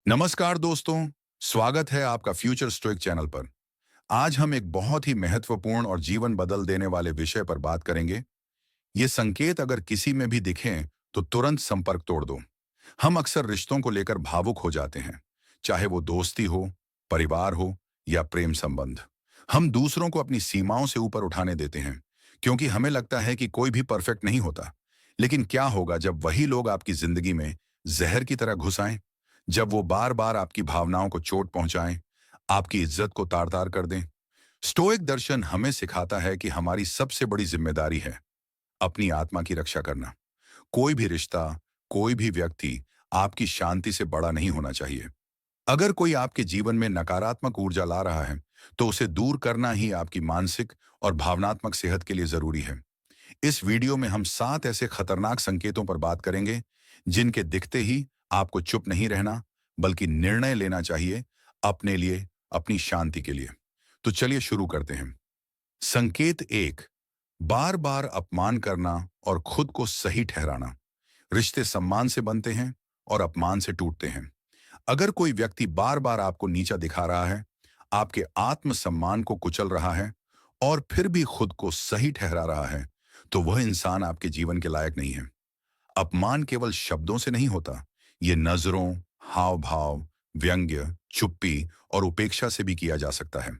नमस्कार दोस्तों, स्वागत है आपका फ्यूचर स्टोइक चैनल पर। आज हम एक बहुत ही महत्वपूर्ण और जीवन बदल देने वाले विषय पर बात करेंगे। ये संकेत अगर किसी में भी दिखें तो तुरंत संपर्क तोड़ दो। हम अक्सर रिश्तों को लेकर भावुक हो जाते हैं, चाहे वो दोस्ती हो, परिवार हो या प्रेम संबंध। हम दूसरों को अपनी सीमाओं से ऊपर उठाने देते हैं, क्योंकि हमें लगता है कि कोई भी परफेक्ट नहीं होता। लेकिन क्या होगा जब वही लोग आपकी जिंदगी में जहर की तरह घुस आएं? जब वो बार बार आपकी भावनाओं को चोट पहुंचाएं, आपकी इज्जत को तार तार कर दें। स्टोइक दर्शन हमें सिखाता है कि हमारी सबसे बड़ी जिम्मेदारी है अपनी आत्मा की रक्षा करना। कोई भी रिश्ता, कोई भी व्यक्ति आपकी शांति से बड़ा नहीं होना चाहिए। अगर कोई आपके जीवन में नकारात्मक ऊर्जा ला रहा है, तो उसे दूर करना ही आपकी मानसिक और भावनात्मक सेहत के लिए जरूरी है। इस वीडियो में हम 7 ऐसे खतरनाक संकेतों पर बात करेंगे, जिनके दिखते ही आपको चुप नहीं रहना, बल्कि निर्णय लेना चाहिए अपने लिए, अपनी शांति के लिए। तो चलिए शुरू करते हैं। संकेत 1, बार बार अपमान करना और खुद को सही ठहराना। रिश्ते सम्मान से बनते हैं और अपमान से टूटते हैं। अगर कोई व्यक्ति बार बार आपको नीचा दिखा रहा है, आपके आत्मसम्मान को कुचल रहा है और फिर भी खुद को सही ठहरा रहा है, तो वह इंसान आपके जीवन के लायक नहीं है। अपमान केवल शब्दों से नहीं होता, ये नजरों, हाव भाव, व्यंग्य, चुप्पी और उपेक्षा से भी किया जा सकता है।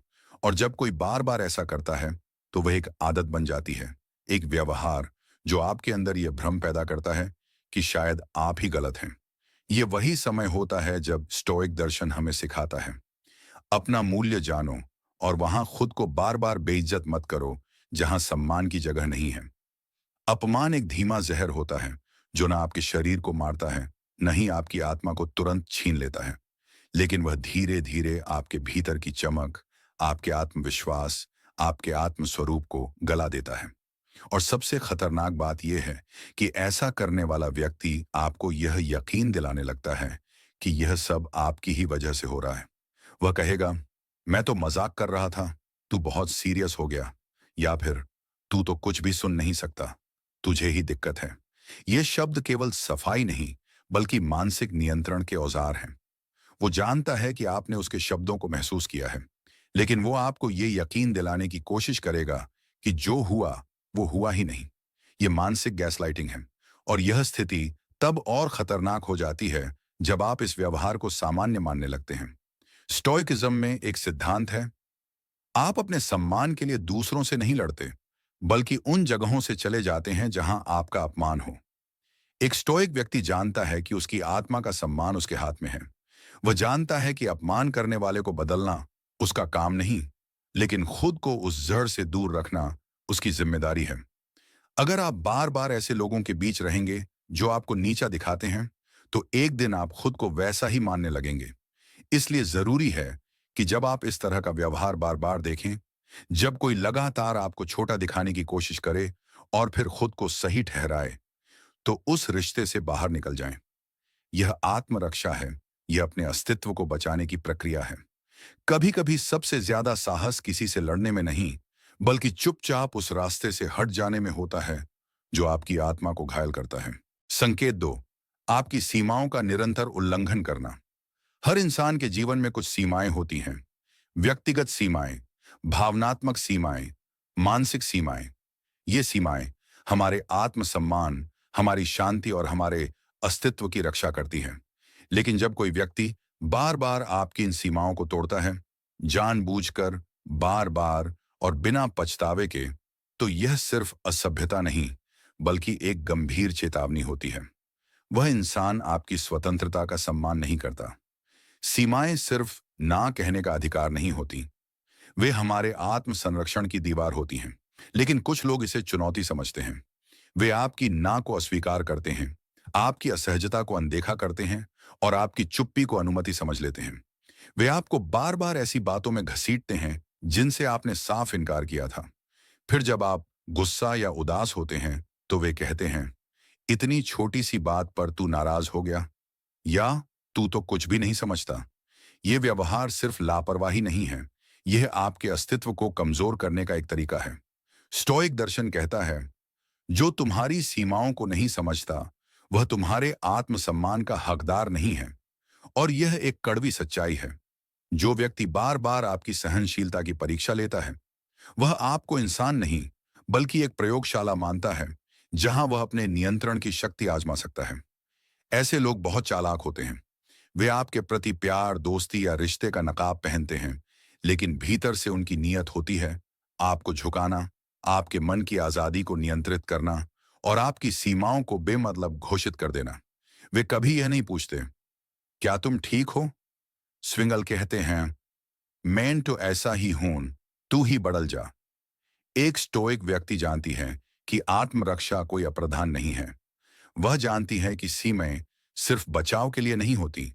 और जब कोई बार बार ऐसा करता है, तो वह एक आदत बन जाती है, एक व्यवहार जो आपके अंदर यह भ्रम पैदा करता है कि शायद आप ही गलत हैं। ये वही समय होता है जब स्टोइक दर्शन हमें सिखाता है, अपना मूल्य जानो और वहां खुद को बार बार बेइज्जत मत करो जहां सम्मान की जगह नहीं है। अपमान एक धीमा जहर होता है, जो ना आपके शरीर को मारता है, न ही आपकी आत्मा को तुरंत छीन लेता है, लेकिन वह धीरे धीरे आपके भीतर की चमक, आपके आत्मविश्वास, आपके आत्म स्वरूप को गला देता है। और सबसे खतरनाक बात यह है कि ऐसा करने वाला व्यक्ति आपको यह यकीन दिलाने लगता है कि यह सब आपकी ही वजह से हो रहा है। वह कहेगा, मैं तो मजाक कर रहा था, तू बहुत सीरियस हो गया। या फिर, तू तो कुछ भी सुन नहीं सकता, तुझे ही दिक्कत है। ये शब्द केवल सफाई नहीं, बल्कि मानसिक नियंत्रण के औजार हैं। वो जानता है कि आपने उसके शब्दों को महसूस किया है, लेकिन वो आपको ये यकीन दिलाने की कोशिश करेगा कि जो हुआ वो हुआ ही नहीं। ये मानसिक गैसलाइटिंग है। और यह स्थिति तब और खतरनाक हो जाती है जब आप इस व्यवहार को सामान्य मानने लगते हैं। स्टोइकिज्म में एक सिद्धांत है, आप अपने सम्मान के लिए दूसरों से नहीं लड़ते, बल्कि उन जगहों से चले जाते हैं जहां आपका अपमान हो। एक स्टोइक व्यक्ति जानता है कि उसकी आत्मा का सम्मान उसके हाथ में है। वह जानता है कि अपमान करने वाले को बदलना उसका काम नहीं, लेकिन खुद को उस जड़ से दूर रखना उसकी जिम्मेदारी है। अगर आप बार बार ऐसे लोगों के बीच रहेंगे जो आपको नीचा दिखाते हैं, तो एक दिन आप खुद को वैसा ही मानने लगेंगे। इसलिए जरूरी है कि जब आप इस तरह का व्यवहार बार बार देखें, जब कोई लगातार आपको छोटा दिखाने की कोशिश करे और फिर खुद को सही ठहराए, तो उस रिश्ते से बाहर निकल जाएं। यह आत्मरक्षा है, यह अपने अस्तित्व को बचाने की प्रक्रिया है। कभी कभी सबसे ज्यादा साहस किसी से लड़ने में नहीं, बल्कि चुपचाप उस रास्ते से हट जाने में होता है जो आपकी आत्मा को घायल करता है। संकेत 2, आपकी सीमाओं का निरंतर उल्लंघन करना। हर इंसान के जीवन में कुछ सीमाएं होती हैं, व्यक्तिगत सीमाएं, भावनात्मक सीमाएं, मानसिक सीमाएं। ये सीमाएं हमारे आत्मसम्मान, हमारी शांति और हमारे अस्तित्व की रक्षा करती हैं। लेकिन जब कोई व्यक्ति बार बार आपकी इन सीमाओं को तोड़ता है, जानबूझकर, बार बार और बिना पछतावे के, तो यह सिर्फ असभ्यता नहीं, बल्कि एक गंभीर चेतावनी होती है। वह इंसान आपकी स्वतंत्रता का सम्मान नहीं करता। सीमाएं सिर्फ ना कहने का अधिकार नहीं होती, वे हमारे आत्म संरक्षण की दीवार होती हैं। लेकिन कुछ लोग इसे चुनौती समझते हैं। वे आपकी ना को अस्वीकार करते हैं, आपकी असहजता को अनदेखा करते हैं और आपकी चुप्पी को अनुमति समझ लेते हैं। वे आपको बार बार ऐसी बातों में घसीटते हैं जिनसे आपने साफ इनकार किया था। फिर जब आप गुस्सा या उदास होते हैं, तो वे कहते हैं, इतनी छोटी सी बात पर तू नाराज हो गया, या तू तो कुछ भी नहीं समझता। ये व्यवहार सिर्फ लापरवाही नहीं है, यह आपके अस्तित्व को कमजोर करने का एक तरीका है। स्टोइक दर्शन कहता है, जो तुम्हारी सीमाओं को नहीं समझता, वह तुम्हारे आत्मसम्मान का हकदार नहीं है। और यह एक कड़वी सच्चाई है। जो व्यक्ति बार बार आपकी सहनशीलता की परीक्षा लेता है, वह आपको इंसान नहीं, बल्कि एक प्रयोगशाला मानता है, जहां वह अपने नियंत्रण की शक्ति आजमा सकता है। ऐसे लोग बहुत चालाक होते हैं। वे आपके प्रति प्यार, दोस्ती या रिश्ते का नकाब पहनते हैं, लेकिन भीतर से उनकी नीयत होती है आपको झुकाना, आपके मन की आजादी को नियंत्रित करना और आपकी सीमाओं को बेमतलब घोषित कर देना। वे कभी यह नहीं पूछते, क्या तुम ठीक हो? स्विंगल कहते हैं, मैं तो ऐसा ही हूं, तू ही बदल जा। एक स्टोइक व्यक्ति जानती है कि आत्मरक्षा कोई अप्रधान नहीं है। वह जानती है कि सीमाएं सिर्फ बचाव के लिए नहीं होती,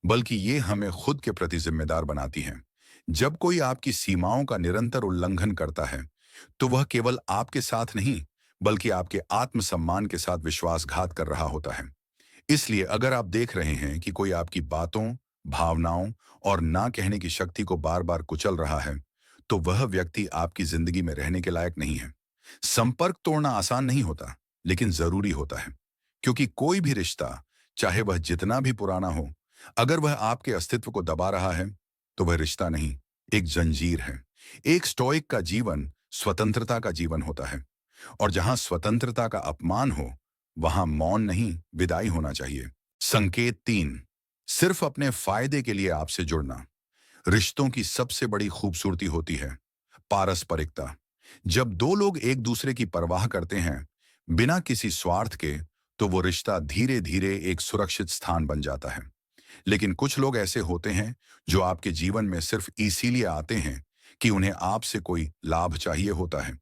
बल्कि ये हमें खुद के प्रति जिम्मेदार बनाती हैं। जब कोई आपकी सीमाओं का निरंतर उल्लंघन करता है, तो वह केवल आपके साथ नहीं, बल्कि आपके आत्मसम्मान के साथ विश्वासघात कर रहा होता है। इसलिए अगर आप देख रहे हैं कि कोई आपकी बातों, भावनाओं और ना कहने की शक्ति को बार बार कुचल रहा है, तो वह व्यक्ति आपकी जिंदगी में रहने के लायक नहीं है। संपर्क तोड़ना आसान नहीं होता, लेकिन जरूरी होता है। क्योंकि कोई भी रिश्ता, चाहे वह जितना भी पुराना हो, अगर वह आपके अस्तित्व को दबा रहा है, तो वह रिश्ता नहीं, एक जंजीर है। एक स्टोइक का जीवन स्वतंत्रता का जीवन होता है, और जहां स्वतंत्रता का अपमान हो, वहां मौन नहीं, विदाई होना चाहिए। संकेत 3, सिर्फ अपने फायदे के लिए आपसे जुड़ना। रिश्तों की सबसे बड़ी खूबसूरती होती है पारस्परिकता। जब दो लोग एक दूसरे की परवाह करते हैं, बिना किसी स्वार्थ के, तो वो रिश्ता धीरे धीरे एक सुरक्षित स्थान बन जाता है। लेकिन कुछ लोग ऐसे होते हैं जो आपके जीवन में सिर्फ इसीलिए आते हैं कि उन्हें आपसे कोई लाभ चाहिए होता है,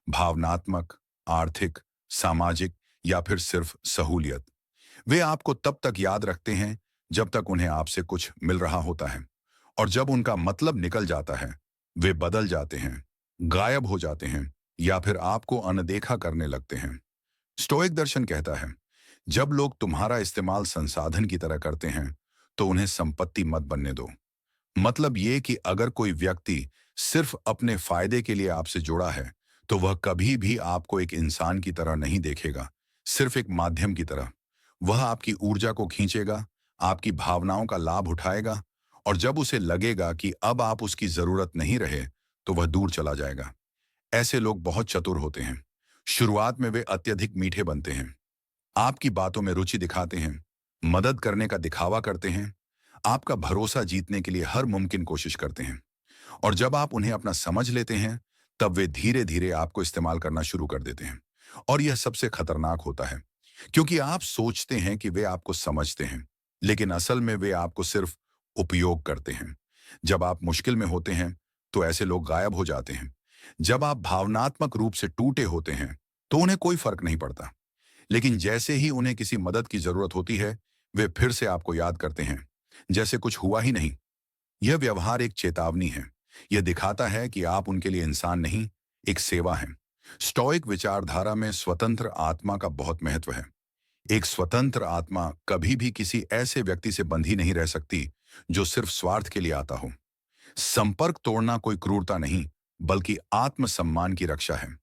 भावनात्मक, आर्थिक, सामाजिक या फिर सिर्फ सहूलियत। वे आपको तब तक याद रखते हैं जब तक उन्हें आपसे कुछ मिल रहा होता है, और जब उनका मतलब निकल जाता है, वे बदल जाते हैं, गायब हो जाते हैं या फिर आपको अनदेखा करने लगते हैं। स्टोइक दर्शन कहता है, जब लोग तुम्हारा इस्तेमाल संसाधन की तरह करते हैं, तो उन्हें संपत्ति मत बनने दो। मतलब ये कि अगर कोई व्यक्ति सिर्फ अपने फायदे के लिए आपसे जुड़ा है, तो वह कभी भी आपको एक इंसान की तरह नहीं देखेगा, सिर्फ एक माध्यम की तरह। वह आपकी ऊर्जा को खींचेगा, आपकी भावनाओं का लाभ उठाएगा, और जब उसे लगेगा कि अब आप उसकी जरूरत नहीं रहे, तो वह दूर चला जाएगा। ऐसे लोग बहुत चतुर होते हैं। शुरुआत में वे अत्यधिक मीठे बनते हैं, आपकी बातों में रुचि दिखाते हैं, मदद करने का दिखावा करते हैं, आपका भरोसा जीतने के लिए हर मुमकिन कोशिश करते हैं। और जब आप उन्हें अपना समझ लेते हैं, तब वे धीरे धीरे आपको इस्तेमाल करना शुरू कर देते हैं। और यह सबसे खतरनाक होता है, क्योंकि आप सोचते हैं कि वे आपको समझते हैं, लेकिन असल में वे आपको सिर्फ उपयोग करते हैं। जब आप मुश्किल में होते हैं, तो ऐसे लोग गायब हो जाते हैं। जब आप भावनात्मक रूप से टूटे होते हैं, तो उन्हें कोई फर्क नहीं पड़ता। लेकिन जैसे ही उन्हें किसी मदद की जरूरत होती है, वे फिर से आपको याद करते हैं, जैसे कुछ हुआ ही नहीं। यह व्यवहार एक चेतावनी है। यह दिखाता है कि आप उनके लिए इंसान नहीं, एक सेवा हैं। स्टोइक विचारधारा में स्वतंत्र आत्मा का बहुत महत्व है। एक स्वतंत्र आत्मा कभी भी किसी ऐसे व्यक्ति से बंधी नहीं रह सकती जो सिर्फ स्वार्थ के लिए आता हो। संपर्क तोड़ना कोई क्रूरता नहीं, बल्कि आत्मसम्मान की रक्षा है।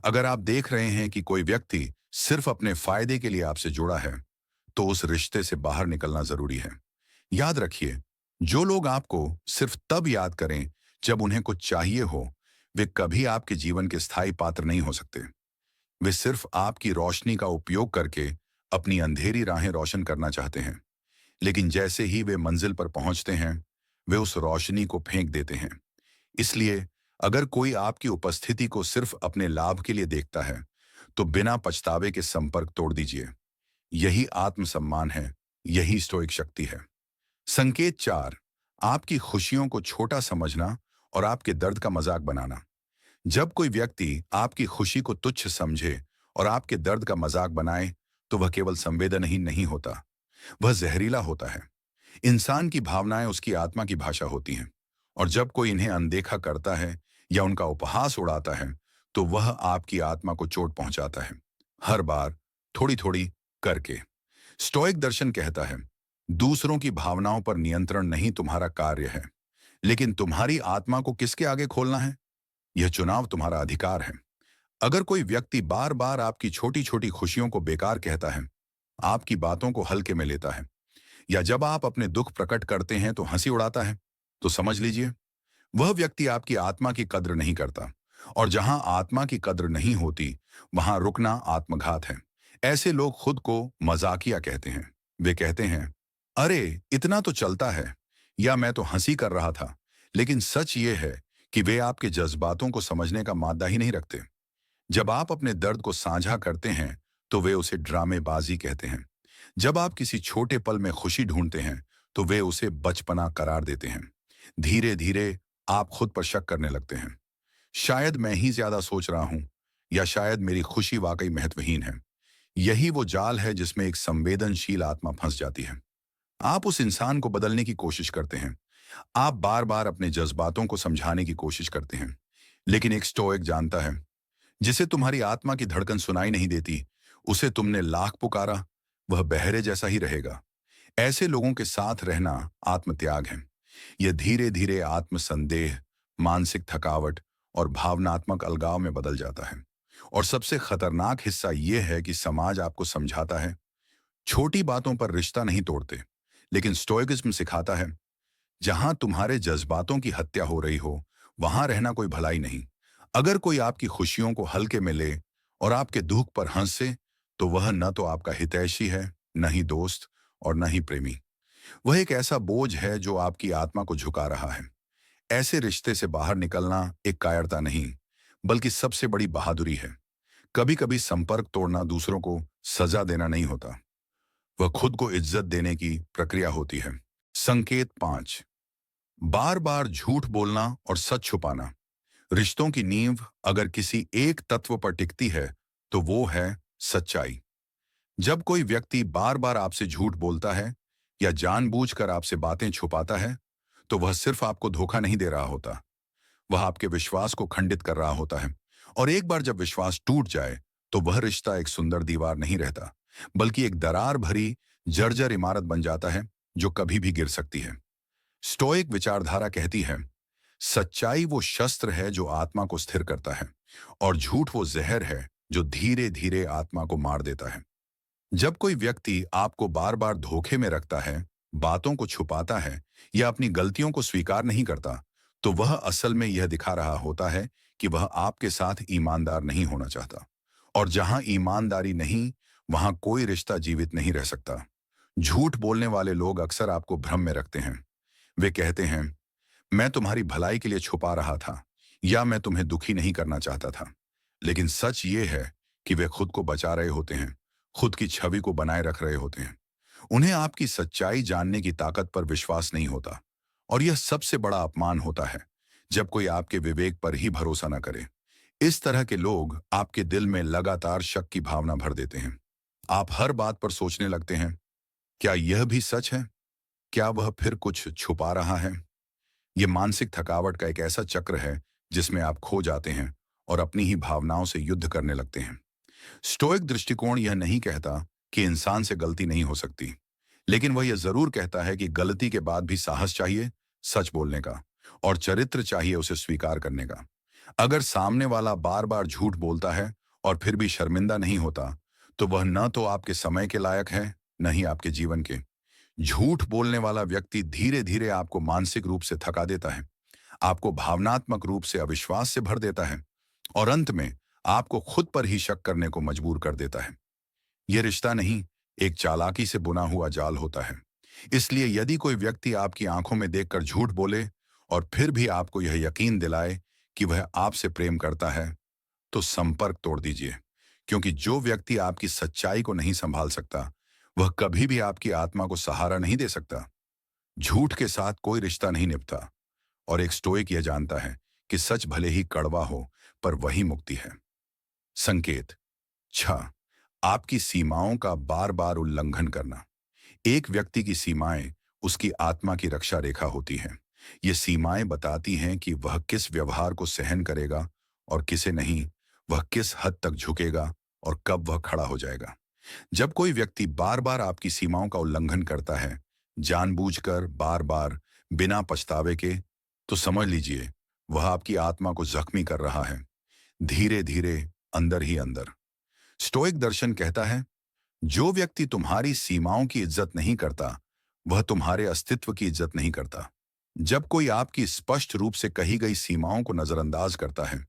अगर आप देख रहे हैं कि कोई व्यक्ति सिर्फ अपने फायदे के लिए आपसे जुड़ा है, तो उस रिश्ते से बाहर निकलना जरूरी है। याद रखिए, जो लोग आपको सिर्फ तब याद करें जब उन्हें कुछ चाहिए हो, वे कभी आपके जीवन के स्थायी पात्र नहीं हो सकते। वे सिर्फ आपकी रोशनी का उपयोग करके अपनी अंधेरी राहें रोशन करना चाहते हैं। लेकिन जैसे ही वे मंजिल पर पहुंचते हैं, वे उस रोशनी को फेंक देते हैं। इसलिए अगर कोई आपकी उपस्थिति को सिर्फ अपने लाभ के लिए देखता है, तो बिना पछतावे के संपर्क तोड़ दीजिए। यही आत्मसम्मान है, यही स्टोइक शक्ति है। संकेत 4, आपकी खुशियों को छोटा समझना और आपके दर्द का मजाक बनाना। जब कोई व्यक्ति आपकी खुशी को तुच्छ समझे और आपके दर्द का मजाक बनाए, तो वह केवल संवेदनहीन नहीं होता, वह जहरीला होता है। इंसान की भावनाएं उसकी आत्मा की भाषा होती हैं, और जब कोई इन्हें अनदेखा करता है या उनका उपहास उड़ाता है, तो वह आपकी आत्मा को चोट पहुंचाता है, हर बार थोड़ी थोड़ी करके। स्टोइक दर्शन कहता है, दूसरों की भावनाओं पर नियंत्रण नहीं तुम्हारा कार्य है, लेकिन तुम्हारी आत्मा को किसके आगे खोलना है, यह चुनाव तुम्हारा अधिकार है। अगर कोई व्यक्ति बार बार आपकी छोटी छोटी खुशियों को बेकार कहता है, आपकी बातों को हल्के में लेता है, या जब आप अपने दुख प्रकट करते हैं तो हंसी उड़ाता है, तो समझ लीजिए वह व्यक्ति आपकी आत्मा की कद्र नहीं करता। और जहां आत्मा की कद्र नहीं होती, वहां रुकना आत्मघात है। ऐसे लोग खुद को मजाकिया कहते हैं। वे कहते हैं, अरे इतना तो चलता है, या मैं तो हंसी कर रहा था। लेकिन सच ये है कि वे आपके जज्बातों को समझने का मादा ही नहीं रखते। जब आप अपने दर्द को साझा करते हैं तो वे उसे ड्रामेबाजी कहते हैं। जब आप किसी छोटे पल में खुशी ढूंढते हैं तो वे उसे बचपना करार देते हैं। धीरे धीरे आप खुद पर शक करने लगते हैं। शायद मैं ही ज्यादा सोच रहा हूं, या शायद मेरी खुशी वाकई महत्वहीन है। यही वो जाल है जिसमें एक संवेदनशील आत्मा फंस जाती है। आप उस इंसान को बदलने की कोशिश करते हैं। आप बार बार अपने जज्बातों को समझाने की कोशिश करते हैं। लेकिन एक स्टोइक जानता है, जिसे तुम्हारी आत्मा की धड़कन सुनाई नहीं देती, उसे तुमने लाख पुकारा, वह बहरे जैसा ही रहेगा। ऐसे लोगों के साथ रहना आत्मत्याग है। यह धीरे धीरे आत्मसंदेह, मानसिक थकावट और भावनात्मक अलगाव में बदल जाता है। और सबसे खतरनाक हिस्सा यह है कि समाज आपको समझाता है, छोटी बातों पर रिश्ता नहीं तोड़ते। लेकिन स्टोइकिज्म सिखाता है, जहां तुम्हारे जज्बातों की हत्या हो रही हो, वहां रहना कोई भलाई नहीं। अगर कोई आपकी खुशियों को हल्के में ले और आपके दुख पर हंसे, तो वह न तो आपका हितैषी है, न ही दोस्त, और न ही प्रेमी। वह एक ऐसा बोझ है जो आपकी आत्मा को झुका रहा है। ऐसे रिश्ते से बाहर निकलना एक कायरता नहीं, बल्कि सबसे बड़ी बहादुरी है। कभी कभी संपर्क तोड़ना दूसरों को सजा देना नहीं होता, वह खुद को इज्जत देने की प्रक्रिया होती है। संकेत 5, बार बार झूठ बोलना और सच छुपाना। रिश्तों की नींव अगर किसी एक तत्व पर टिकती है तो वो है सच्चाई। जब कोई व्यक्ति बार बार आपसे झूठ बोलता है या जानबूझकर आपसे बातें छुपाता है, तो वह सिर्फ आपको धोखा नहीं दे रहा होता, वह आपके विश्वास को खंडित कर रहा होता है। और एक बार जब विश्वास टूट जाए, तो वह रिश्ता एक सुंदर दीवार नहीं रहता, बल्कि एक दरार भरी जर्जर इमारत बन जाता है जो कभी भी गिर सकती है। स्टोइक विचारधारा कहती है, सच्चाई वो शस्त्र है जो आत्मा को स्थिर करता है, और झूठ वो जहर है जो धीरे धीरे आत्मा को मार देता है। जब कोई व्यक्ति आपको बार बार धोखे में रखता है, बातों को छुपाता है या अपनी गलतियों को स्वीकार नहीं करता, तो वह असल में यह दिखा रहा होता है कि वह आपके साथ ईमानदार नहीं होना चाहता। और जहां ईमानदारी नहीं, वहां कोई रिश्ता जीवित नहीं रह सकता। झूठ बोलने वाले लोग अक्सर आपको भ्रम में रखते हैं। वे कहते हैं, मैं तुम्हारी भलाई के लिए छुपा रहा था, या मैं तुम्हें दुखी नहीं करना चाहता था। लेकिन सच ये है कि वे खुद को बचा रहे होते हैं, खुद की छवि को बनाए रख रहे होते हैं। उन्हें आपकी सच्चाई जानने की ताकत पर विश्वास नहीं होता। और यह सबसे बड़ा अपमान होता है, जब कोई आपके विवेक पर ही भरोसा न करे। इस तरह के लोग आपके दिल में लगातार शक की भावना भर देते हैं। आप हर बात पर सोचने लगते हैं, क्या यह भी सच है? क्या वह फिर कुछ छुपा रहा है? यह मानसिक थकावट का एक ऐसा चक्र है जिसमें आप खो जाते हैं और अपनी ही भावनाओं से युद्ध करने लगते हैं। स्टोइक दृष्टिकोण यह नहीं कहता कि इंसान से गलती नहीं हो सकती, लेकिन वह यह जरूर कहता है कि गलती के बाद भी साहस चाहिए सच बोलने का, और चरित्र चाहिए उसे स्वीकार करने का। अगर सामने वाला बार बार झूठ बोलता है और फिर भी शर्मिंदा नहीं होता, तो वह न तो आपके समय के लायक है, न ही आपके जीवन के। झूठ बोलने वाला व्यक्ति धीरे धीरे आपको मानसिक रूप से थका देता है, आपको भावनात्मक रूप से अविश्वास से भर देता है, और अंत में आपको खुद पर ही शक करने को मजबूर कर देता है। यह रिश्ता नहीं, एक चालाकी से बुना हुआ जाल होता है। इसलिए यदि कोई व्यक्ति आपकी आंखों में देखकर झूठ बोले और फिर भी आपको यह यकीन दिलाए कि वह आपसे प्रेम करता है, तो संपर्क तोड़ दीजिए। क्योंकि जो व्यक्ति आपकी सच्चाई को नहीं संभाल सकता, वह कभी भी आपकी आत्मा को सहारा नहीं दे सकता। झूठ के साथ कोई रिश्ता नहीं निभता, और एक स्टोइक यह जानता है कि सच भले ही कड़वा हो, पर वही मुक्ति है। संकेत 6, आपकी सीमाओं का बार बार उल्लंघन करना। एक व्यक्ति की सीमाएं उसकी आत्मा की रक्षा रेखा होती हैं। ये सीमाएं बताती हैं कि वह किस व्यवहार को सहन करेगा और किसे नहीं, वह किस हद तक झुकेगा और कब वह खड़ा हो जाएगा। जब कोई व्यक्ति बार बार आपकी सीमाओं का उल्लंघन करता है, जानबूझकर, बार बार, बिना पछतावे के, तो समझ लीजिए वह आपकी आत्मा को जख्मी कर रहा है, धीरे धीरे, अंदर ही अंदर। स्टोइक दर्शन कहता है, जो व्यक्ति तुम्हारी सीमाओं की इज्जत नहीं करता, वह तुम्हारे अस्तित्व की इज्जत नहीं करता। जब कोई आपकी स्पष्ट रूप से कही गई सीमाओं को नजरअंदाज करता है,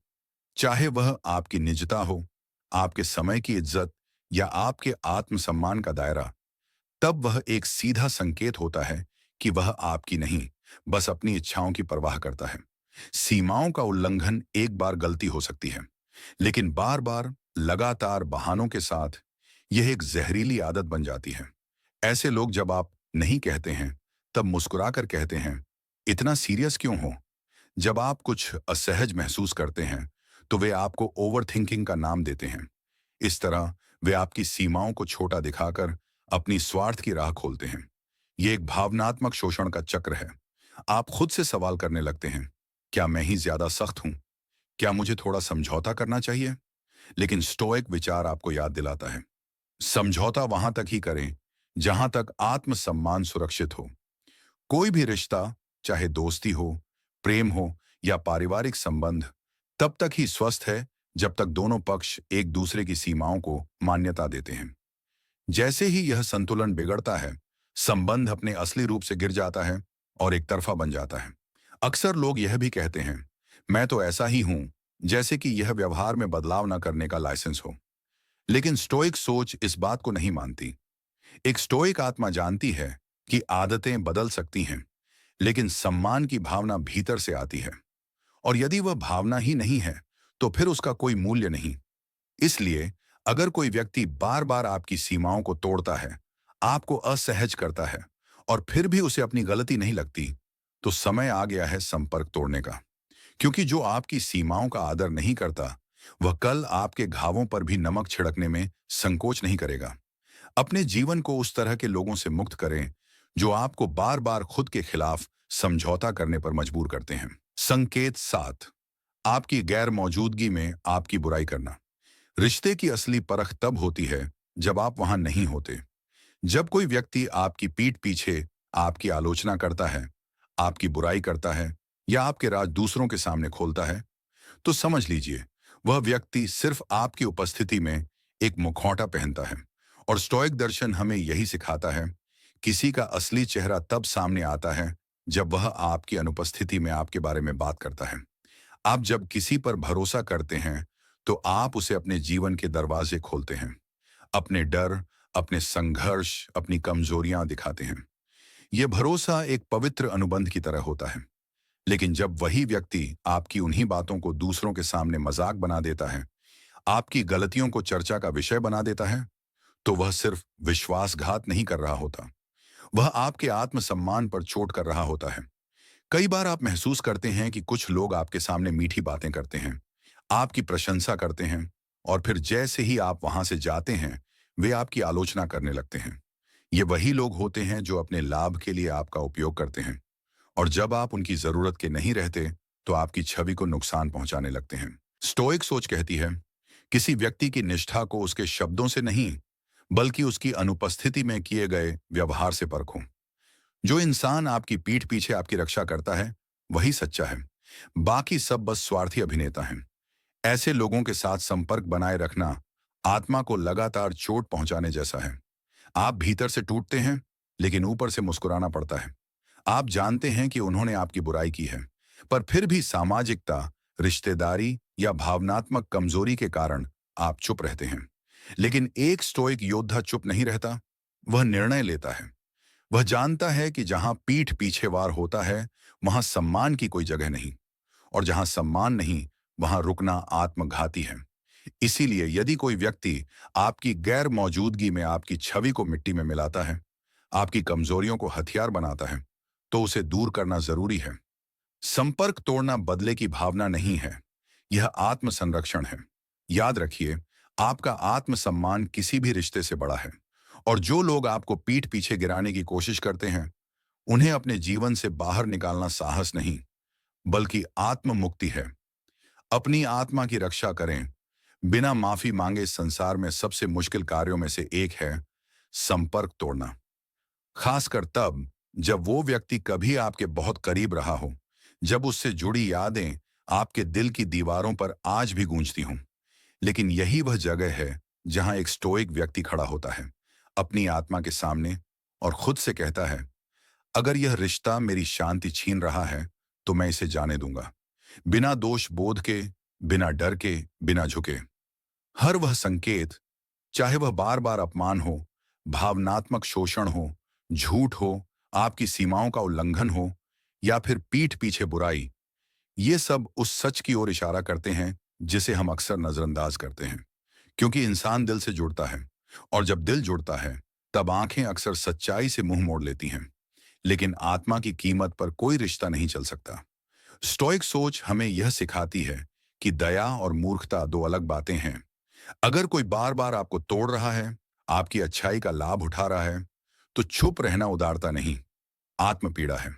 चाहे वह आपकी निजता हो, आपके समय की इज्जत या आपके आत्मसम्मान का दायरा, तब वह एक सीधा संकेत होता है कि वह आपकी नहीं, बस अपनी इच्छाओं की परवाह करता है। सीमाओं का उल्लंघन एक बार गलती हो सकती है, लेकिन बार बार लगातार बहानों के साथ यह एक जहरीली आदत बन जाती है। ऐसे लोग जब आप नहीं कहते हैं, तब मुस्कुराकर कहते हैं, इतना सीरियस क्यों हो? जब आप कुछ असहज महसूस करते हैं, तो वे आपको ओवरथिंकिंग का नाम देते हैं। इस तरह वे आपकी सीमाओं को छोटा दिखाकर अपनी स्वार्थ की राह खोलते हैं। ये एक भावनात्मक शोषण का चक्र है। आप खुद से सवाल करने लगते हैं, क्या मैं ही ज्यादा सख्त हूं? क्या मुझे थोड़ा समझौता करना चाहिए? लेकिन स्टोइक विचार आपको याद दिलाता है, समझौता वहां तक ही करें जहां तक आत्मसम्मान सुरक्षित हो। कोई भी रिश्ता, चाहे दोस्ती हो, प्रेम हो या पारिवारिक संबंध, तब तक ही स्वस्थ है जब तक दोनों पक्ष एक दूसरे की सीमाओं को मान्यता देते हैं। जैसे ही यह संतुलन बिगड़ता है, संबंध अपने असली रूप से गिर जाता है और एक तरफा बन जाता है। अक्सर लोग यह भी कहते हैं, मैं तो ऐसा ही हूं, जैसे कि यह व्यवहार में बदलाव न करने का लाइसेंस हो। लेकिन स्टोइक सोच इस बात को नहीं मानती। एक स्टोइक आत्मा जानती है कि आदतें बदल सकती हैं, लेकिन सम्मान की भावना भीतर से आती है, और यदि वह भावना ही नहीं है, तो फिर उसका कोई मूल्य नहीं। इसलिए अगर कोई व्यक्ति बार बार आपकी सीमाओं को तोड़ता है, आपको असहज करता है, और फिर भी उसे अपनी गलती नहीं लगती, तो समय आ गया है संपर्क तोड़ने का। क्योंकि जो आपकी सीमाओं का आदर नहीं करता, वह कल आपके घावों पर भी नमक छिड़कने में संकोच नहीं करेगा। अपने जीवन को उस तरह के लोगों से मुक्त करें जो आपको बार बार खुद के खिलाफ समझौता करने पर मजबूर करते हैं। संकेत 7, आपकी गैर मौजूदगी में आपकी बुराई करना। रिश्ते की असली परख तब होती है जब आप वहां नहीं होते। जब कोई व्यक्ति आपकी पीठ पीछे आपकी आलोचना करता है, आपकी बुराई करता है या आपके राज दूसरों के सामने खोलता है, तो समझ लीजिए वह व्यक्ति सिर्फ आपकी उपस्थिति में एक मुखौटा पहनता है। और स्टोइक दर्शन हमें यही सिखाता है, किसी का असली चेहरा तब सामने आता है जब वह आपकी अनुपस्थिति में आपके बारे में बात करता है। आप जब किसी पर भरोसा करते हैं, तो आप उसे अपने जीवन के दरवाजे खोलते हैं, अपने डर, अपने संघर्ष, अपनी कमजोरियां दिखाते हैं। यह भरोसा एक पवित्र अनुबंध की तरह होता है। लेकिन जब वही व्यक्ति आपकी उन्हीं बातों को दूसरों के सामने मजाक बना देता है, आपकी गलतियों को चर्चा का विषय बना देता है, तो वह सिर्फ विश्वासघात नहीं कर रहा होता, वह आपके आत्मसम्मान पर चोट कर रहा होता है। कई बार आप महसूस करते हैं कि कुछ लोग आपके सामने मीठी बातें करते हैं, आपकी प्रशंसा करते हैं, और फिर जैसे ही आप वहां से जाते हैं, वे आपकी आलोचना करने लगते हैं। ये वही लोग होते हैं जो अपने लाभ के लिए आपका उपयोग करते हैं, और जब आप उनकी जरूरत के नहीं रहते, तो आपकी छवि को नुकसान पहुंचाने लगते हैं। स्टोइक सोच कहती है, किसी व्यक्ति की निष्ठा को उसके शब्दों से नहीं, बल्कि उसकी अनुपस्थिति में किए गए व्यवहार से परखो। जो इंसान आपकी पीठ पीछे आपकी रक्षा करता है, वही सच्चा है। बाकी सब बस स्वार्थी अभिनेता हैं। ऐसे लोगों के साथ संपर्क बनाए रखना आत्मा को लगातार चोट पहुंचाने जैसा है। आप भीतर से टूटते हैं, लेकिन ऊपर से मुस्कुराना पड़ता है। आप जानते हैं कि उन्होंने आपकी बुराई की है, पर फिर भी सामाजिकता, रिश्तेदारी या भावनात्मक कमजोरी के कारण आप चुप रहते हैं। लेकिन एक स्टोइक योद्धा चुप नहीं रहता, वह निर्णय लेता है। वह जानता है कि जहां पीठ पीछे वार होता है, वहां सम्मान की कोई जगह नहीं, और जहां सम्मान नहीं, वहां रुकना आत्मघाती है। इसीलिए यदि कोई व्यक्ति आपकी गैर मौजूदगी में आपकी छवि को मिट्टी में मिलाता है, आपकी कमजोरियों को हथियार बनाता है, तो उसे दूर करना जरूरी है। संपर्क तोड़ना बदले की भावना नहीं है, यह आत्म संरक्षण है। याद रखिए, आपका आत्मसम्मान किसी भी रिश्ते से बड़ा है, और जो लोग आपको पीठ पीछे गिराने की कोशिश करते हैं, उन्हें अपने जीवन से बाहर निकालना साहस नहीं, बल्कि आत्म मुक्ति है। अपनी आत्मा की रक्षा करें। बिना माफी मांगे इस संसार में सबसे मुश्किल कार्यों में से एक है संपर्क तोड़ना। खासकर तब जब वो व्यक्ति कभी आपके बहुत करीब रहा हो, जब उससे जुड़ी यादें आपके दिल की दीवारों पर आज भी गूंजती हों। लेकिन यही वह जगह है जहां एक स्टोइक व्यक्ति खड़ा होता है अपनी आत्मा के सामने, और खुद से कहता है, अगर यह रिश्ता मेरी शांति छीन रहा है, तो मैं इसे जाने दूंगा, बिना दोष बोध के, बिना डर के, बिना झुके। हर वह संकेत, चाहे वह बार बार अपमान हो, भावनात्मक शोषण हो, झूठ हो, आपकी सीमाओं का उल्लंघन हो, या फिर पीठ पीछे बुराई, ये सब उस सच की ओर इशारा करते हैं जिसे हम अक्सर नजरअंदाज करते हैं। क्योंकि इंसान दिल से जुड़ता है, और जब दिल जुड़ता है, तब आंखें अक्सर सच्चाई से मुंह मोड़ लेती हैं। लेकिन आत्मा की कीमत पर कोई रिश्ता नहीं चल सकता। स्टोइक सोच हमें यह सिखाती है कि दया और मूर्खता दो अलग बातें हैं। अगर कोई बार बार आपको तोड़ रहा है, आपकी अच्छाई का लाभ उठा रहा है, तो चुप रहना उदारता नहीं, आत्मपीड़ा है।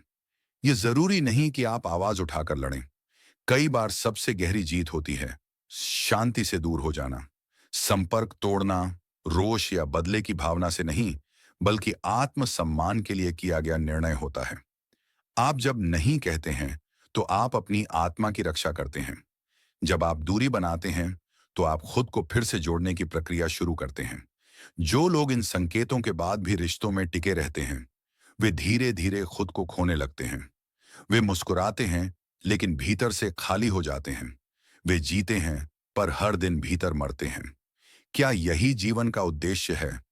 यह जरूरी नहीं कि आप आवाज उठाकर लड़ें। कई बार सबसे गहरी जीत होती है शांति से दूर हो जाना। संपर्क तोड़ना रोष या बदले की भावना से नहीं, बल्कि आत्मसम्मान के लिए किया गया निर्णय होता है। आप जब नहीं कहते हैं, तो आप अपनी आत्मा की रक्षा करते हैं। जब आप दूरी बनाते हैं, तो आप खुद को फिर से जोड़ने की प्रक्रिया शुरू करते हैं। जो लोग इन संकेतों के बाद भी रिश्तों में टिके रहते हैं, वे धीरे धीरे खुद को खोने लगते हैं। वे मुस्कुराते हैं, लेकिन भीतर से खाली हो जाते हैं। वे जीते हैं, पर हर दिन भीतर मरते हैं। क्या यही जीवन का उद्देश्य है?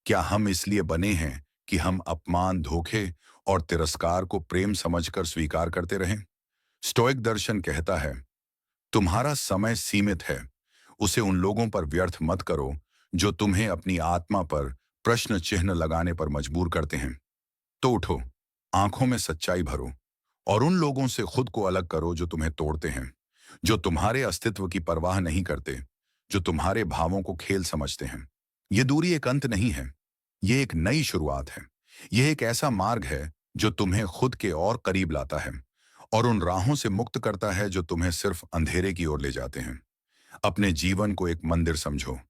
क्या हम इसलिए बने हैं कि हम अपमान, धोखे और तिरस्कार को प्रेम समझकर स्वीकार करते रहें? स्टोइक दर्शन कहता है, तुम्हारा समय सीमित है। उसे उन लोगों पर व्यर्थ मत करो जो तुम्हें अपनी आत्मा पर प्रश्न चिन्ह लगाने पर मजबूर करते हैं। तो उठो, आंखों में सच्चाई भरो, और उन लोगों से खुद को अलग करो जो तुम्हें तोड़ते हैं, जो तुम्हारे अस्तित्व की परवाह नहीं करते, जो तुम्हारे भावों को खेल समझते हैं। यह दूरी एक अंत नहीं है, यह एक नई शुरुआत है। यह एक ऐसा मार्ग है जो तुम्हें खुद के और करीब लाता है, और उन राहों से मुक्त करता है जो तुम्हें सिर्फ अंधेरे की ओर ले जाते हैं। अपने जीवन को एक मंदिर समझो।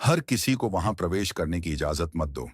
हर किसी को वहां प्रवेश करने की इजाजत मत दो।